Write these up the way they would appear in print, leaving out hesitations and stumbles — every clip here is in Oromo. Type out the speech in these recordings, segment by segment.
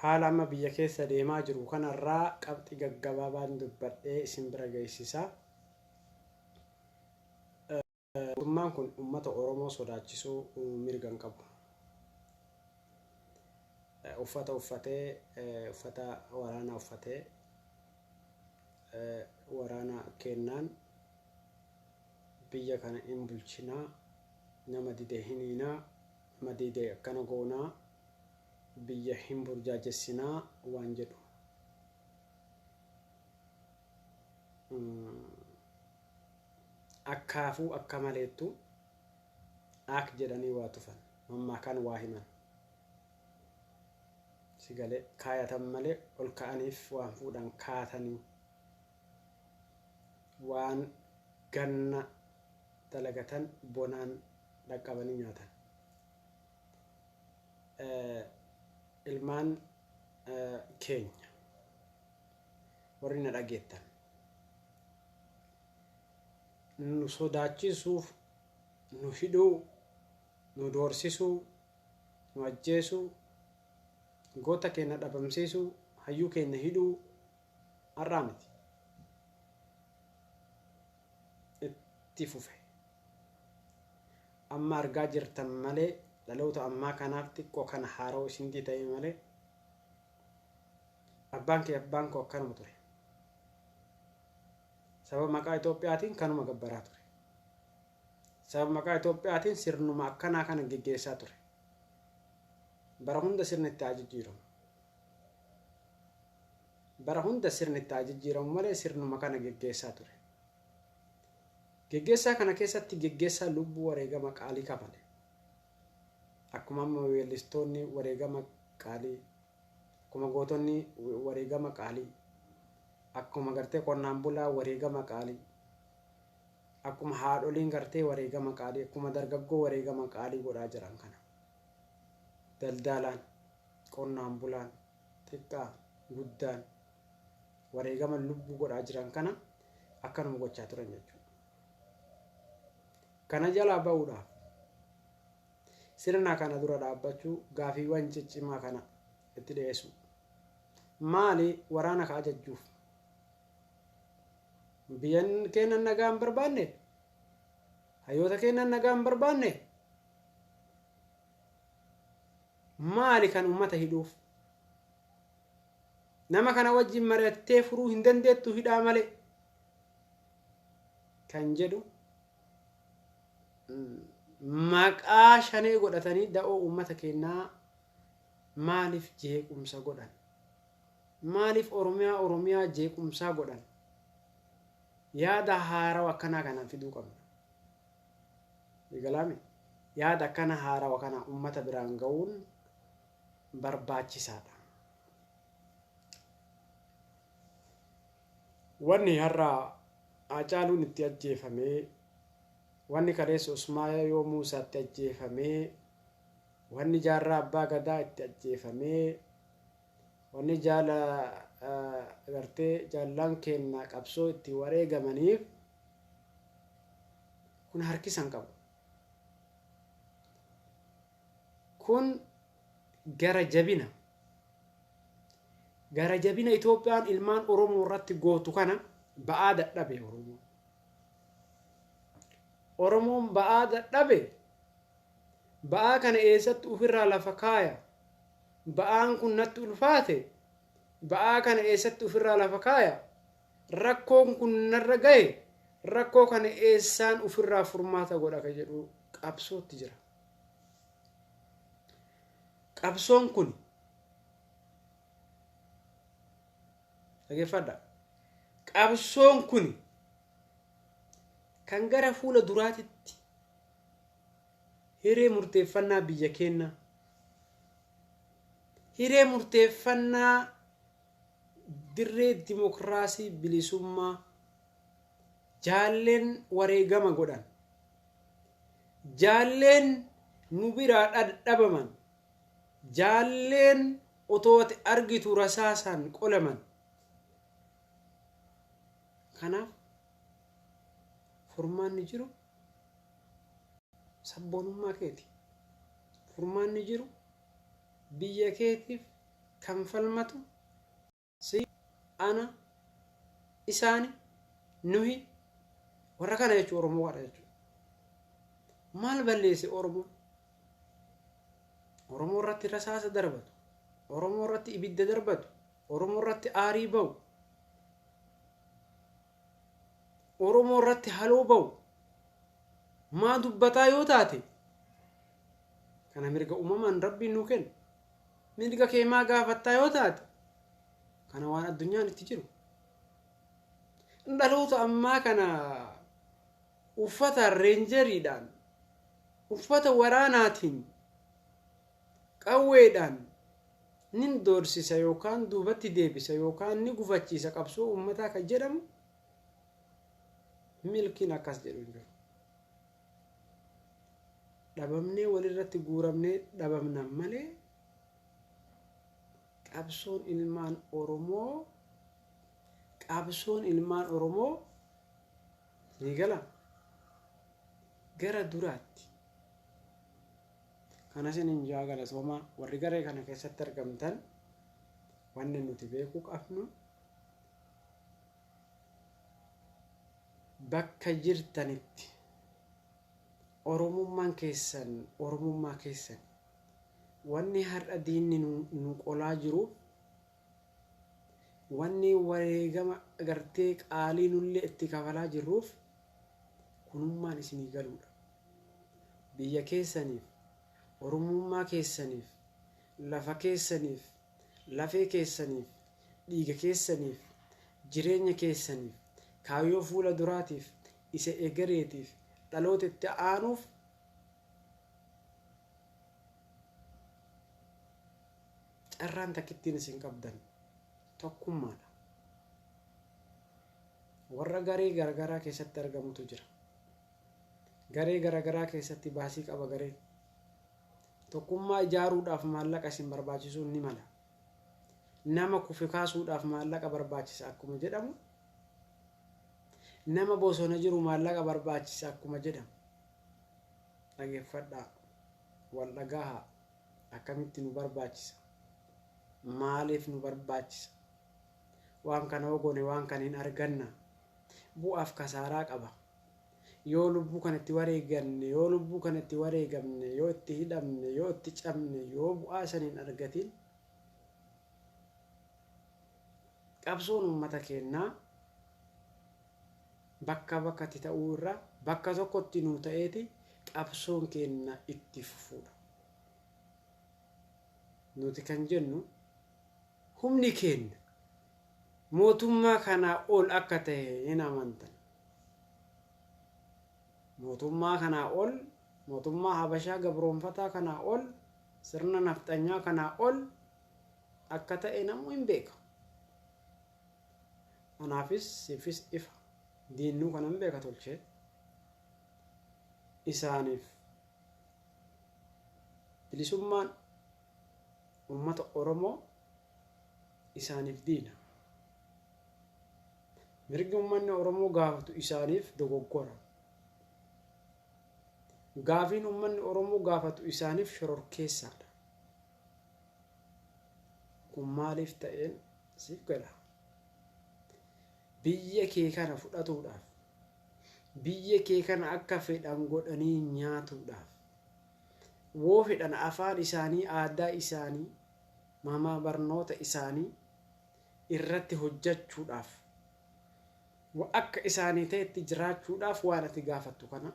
haala amma biyya keessa deemaa jiru kanarraa qabxii gaggabaabaan dubbadhee isin bira geessisaa. Mootummaan kun uummata Oromoo sodaachisuu mirgan qabu. Uffata waraanaa uffatee waraana kennaan biyya kana hin bulchinaa, nama didee hin hiinaa, nama didee akkana goonaa, biyya hin burjaajessinaa waan jedhu. Akkaafuu akka maleettu ak jedhanii waa tufan, mammaa kan waa himan. Sigalee kaayatan malee ol ka'aniif waan fuudhan kaatanii waan ganna dalagatan bonaan dhaqqabanii nyaatan. Ilmaan keenya warri na dhageettan nu sodaachisuuf, nu hidhuu, nu doorsisuu, nu ajjeesuu, goota keenya dhabamsiisuu, hayyuu keenya hidhuu har'aa miti. Itti fufe. Amma argaa jirtan malee dhaloota ammaa kanaaf xiqqoo kana haaroo isinii ta'e malee abbaan koo akkanuma ture. Sababa maqaa Itoophiyaatiin kanuma gabbaraa ture. Sababa maqaa Itoophiyaatiin sirnuma akkanaa kana geggeessaa ture. Bara hunda sirni itti ajijjiiramu. Bara hunda sirni itti ajijjiiramu malee sirnuma kana geggeessaa ture. Geggeessaa kana keessatti geggeessaa lubbuu wareegama qaalii kafale. Akkuma amma weellistoonni wareegama qaalii, akkuma gootonni wareegama qaalii, akkuma gartee qonnaan bulaa wareegama qaalii, akkuma haadholiin gartee wareegama qaalii, akkuma dargaggoo wareegama qaalii godhaa jiran kana. Daldalaan, qonnaan bulaan, xiqqaa, guddaan wareegama lubbuu godhaa jiran kana akkanuma gochaa turan jechuudha. Kana jalaa ba'uudhaaf sirna kana dura dhaabbachuu, gaafiiwwan ciccimaa kana itti dhiyeessu. Maali waraana ka ajajjuuf? Biyyan keenya nagaan barbaanne, hayyoota keenya nagaan barbaanne, maali kan ummata hidhuuf? Nama kana wajjin mari'attee furuu hin dandeettu hidhaa malee kan jedhu maqaa shanee godhatanii da'oo ummata keenyaa maaliif jeequmsa godhan? Maaliif Oromiyaa jeequmsaa godhan? Yaada haarawaa akkanaa kana fiduu qabna. Eegalaami yaada akkana haarawaa kana ummata biraan ga'uun barbaachisaadha. Wanni har'a Haacaaluun itti ajjeefamee, wanni kaleessa Usmaayyaa Muusaatti ajjeefamee, wanni jaarraa abbaa gadaa itti ajjeefamee, wanni gartee jaallaan keenya qabsoo itti wareegamaniif kun harkisan qabu. Kun gara jabina Itoophiyaan ilmaan Oromoo irratti gootu kana ba'aa dadhabe Oromoo. Oromoon ba'aa dadhabe, ba'aa kana eessatti ofirraa lafa kaaya? Ba'aan kun natti ulfaate, ba'aa kana eessatti ofirraa lafa kaaya? Rakkoon kun narra gahe, rakkoo kana eessaan ofirraa furmaata godha ka jedhu qabsootti jira. Qabsoon kun dhageeffadha. Qabsoon kun kan gara fuula duraatitti hiree murteeffannaa biyya keenya, hiree murteeffannaa dirree dimokiraasii bilisummaa, jaalleen wareegama godhan, jaalleen nu biraa dhabaman, jaalleen otoo ati argitu rasaasaan qolaman. Kanaaf furmaanni jiru sabboonummaa keeti. Furmaanni jiru biyya keetiif kan falmatu si ana isaani nuhi warra kana jechuun Oromoo waadha jechuudha. Maal balleesse Oromoo? Oromoo irratti rasaasa darbatu, Oromoo irratti ibidda darbatu, Oromoo irratti aarii ba'u, Oromoo irratti haloo ba'u maa dubbataa yoo taate kana mirga uumamaan rabbiin nuu kenna. Mirga kee maa gaafattaa yoo taate kana waan addunyaan itti jiru. Dhaloota ammaa kana uffata reenjeriidhaan, uffata waraanaatiin, qawweedhaan nin doorsisa yookaan duubatti deebisa yookaan ni gufachiisa qabsoo uummataa kan jedhamu milkiin akkas jedhu hin jiru. Dhabamnee walirratti guuramnee dhabamna malee qabsoon ilmaan Oromoo ni gala gara duraatti. Kana sinin jaagala sooma warri garee kana keessatti argamtan wanni nuti beekuu qabnu bakka jirtanitti Oromummaa keessan wanni har'a diinni nu qolaa jiru wanni wareegama agartee qaalii nullee itti kafalaa jirruuf kunummaan isinii galuudha. Biyya keessaniif, Oromummaa keessaniif, lafa keessaniif, lafee keessaniif, dhiiga keessaniif, jireenya keessaniif, kaayyoo fuula duraatiif, isa egereetiif, dhaloota itti aanuuf carraan takkittiin isin qabdan tokkummaadha. Warra garee garagaraa keessatti argamutu jira. Garee garagaraa keessatti baasii qaba gareen. Tokkummaa ijaaruudhaaf maallaqa isin barbaachisuun ni mala. Nama kufe kaasuudhaaf maallaqa barbaachisa akkuma jedhamu. Nama bosona jiru maallaqa barbaachisa akkuma jedhamu. Dhageeffadhaa. Wal dhagahaa. Akkamitti nu barbaachisa? Maaliif nu barbaachisa? Waan kana ogoone waan kan hin arganna. Bu'aaf kasaaraa qaba. Yoo lubbuu kanatti wareeganne, yoo lubbuu kanatti wareegamne, yoo itti hidhamne, yoo itti cabne, yoo bu'aa saniin argatin qabsoon uummata keenyaa bakka bakkatti ta'uu irraa bakka tokkotti nuu ta'eeti qabsoon keenya itti fufuudha. Nuti kan jennu humni keenya mootummaa kanaa ol akka ta'e hin amantan. Mootummaa kanaa ol, mootummaa Habashaa gabroonfataa kanaa ol, sirna nafxanyaa kanaa ol akka ta'e namuu hin beeka. Anaafis siifis ifa. Diinnuu kanan beeka tolchee. Isaaniif bilisummaan uummata Oromoo isaaniif diina. Mirgi uummanni Oromoo gaafatu isaaniif dogoggora. Gaafiin uummanni Oromoo gaafatu isaaniif shororkeessaadha. Kun maaliif ta'een siif gala? Biyya kee kana fudhatuudhaaf, biyya kee kana akka fedhan godhanii nyaatuudhaaf, woo fedhan afaan isaanii, aadaa isaanii, mama barnoota isaanii irratti hojjechuudhaaf, akka isaanii ta'etti jiraachuudhaaf waan ati gaafattu kana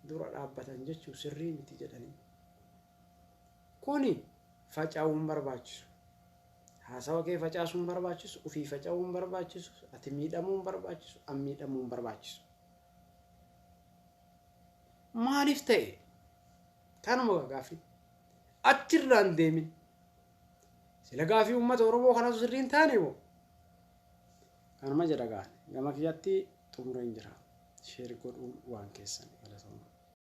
dura dhaabbatan jechuu sirrii miti jedhanii. Kuni faca'uun barbaachisu. Haasawa kee facaasuun barbaachisu, ufii faca'uun barbaachisu, ati miidhamuun barbaachisu, an miidhamuun barbaachisu. Maaliif ta'e? Kanuma gaafii. Achirraan deemin. Sila gaafii uummata Oromoo kanatu sirrii hin taane moo? Kanuma jedha gaane. Gama kiyyatti xumureen jira. Sheer godhuun waan keessan.